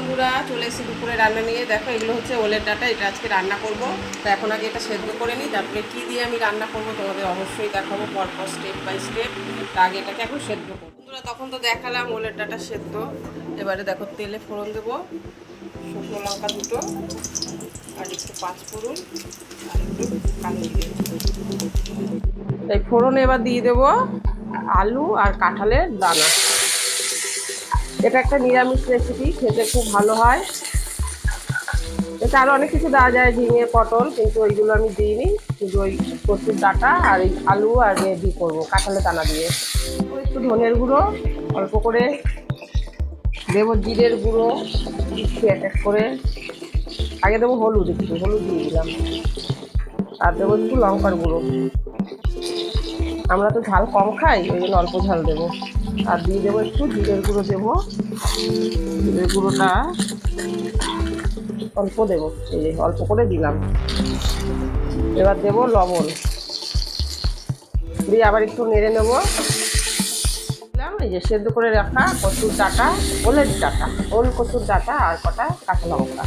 বন্ধুরা, চলে এসেছি দুপুরে রান্না নিয়ে। দেখো, এগুলো হচ্ছে ওলের ডাঁটা, এটা আজকে রান্না করব। তো এখন আগে এটা সেদ্ধ করে নিই, তারপরে কী দিয়ে আমি রান্না করব তোমাদের অবশ্যই দেখাবো পরপর স্টেপ বাই স্টেপ। তা আগে এটাকে এখন সেদ্ধ করবো। বন্ধুরা, তখন তো দেখালাম ওলের ডাঁটা সেদ্ধ। এবারে দেখো তেলে ফোড়ন দেবো, শুকনো লঙ্কা দুটো, আর একটু পাঁচফোড়ন, আর একটু কালো জিরে। এই ফোড়নে এবার দিয়ে দেবো আলু আর কাঁঠালের দানা। এটা একটা নিরামিষ রেসিপি, খেতে খুব ভালো হয়। এটা আরো অনেক কিছু দেওয়া যায়, ঝিঙে, পটল, কিন্তু ওইগুলো আমি দিইনি। শুধু ওই কচুর ডাঁটা আর এই আলু আর দিয়ে করবো কাঁঠালের দানা দিয়ে। একটু ধনের গুঁড়ো অল্প করে দেবো, জিরের গুঁড়ো দিচ্ছি এক এক করে। আগে দেবো হলুদ, একটু হলুদ দিয়ে দিলাম, আর দেবো একটু লঙ্কার গুঁড়ো। আমরা তো ঝাল কম খাই, ওই জন্য অল্প ঝাল দেবো। আর দিয়ে দেবো একটু জিরের গুঁড়ো দেবো, জিরের গুঁড়োটা অল্প দেবো, এই অল্প করে দিলাম। এবার দেবো লবণ, দিয়ে আবার একটু নেড়ে নেবো। দিলাম এই যে সেদ্ধ করে রাখা কচুর ডাঁটা, ওলের ডাঁটা, ওল কচুর ডাঁটা, আর কটা কাঁচা লঙ্কা।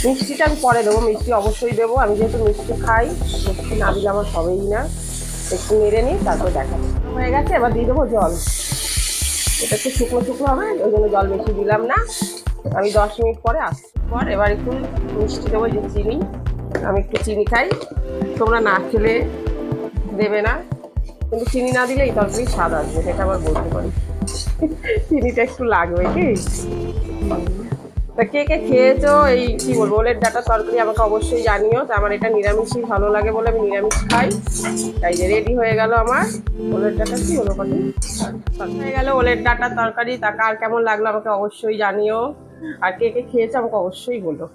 মিষ্টিটা আমি পরে দেবো, মিষ্টি অবশ্যই দেবো, আমি যেহেতু মিষ্টি খাই, মিষ্টি না দিলে আমার হবেই না। একটু নেড়ে নিই, তারপরে দেখাচ্ছি। হয়ে গেছে, এবার দিয়ে দেবো জল। এটা একটু শুকনো শুকনো হবে, ওই জন্য জল বেশি দিলাম না। আমি 10 মিনিট পরে আসছি। এবার একটু মিষ্টি দেবো, যে চিনি, আমি একটু চিনি খাই, তোমরা না খেলে দেবে না, কিন্তু চিনি না দিলে এই তরকারি স্বাদ আসবে, সেটা আবার বলতে পারি। চিনিটা একটু লাগবে কি। তা কে কে খেয়েছো এই কি বলবো ওলের ডাঁটা তরকারি, আমাকে অবশ্যই জানিও। তা আমার এটা নিরামিষই ভালো লাগে বলে আমি নিরামিষ খাই। তাই যে রেডি হয়ে গেল আমার ওলের ডাঁটা, কি হলো কটি হয়ে গেল ওলের ডাঁটা তরকারি। তা কার কেমন লাগলো আমাকে অবশ্যই জানিও, আর কে কে খেয়েছো আমাকে অবশ্যই বলো।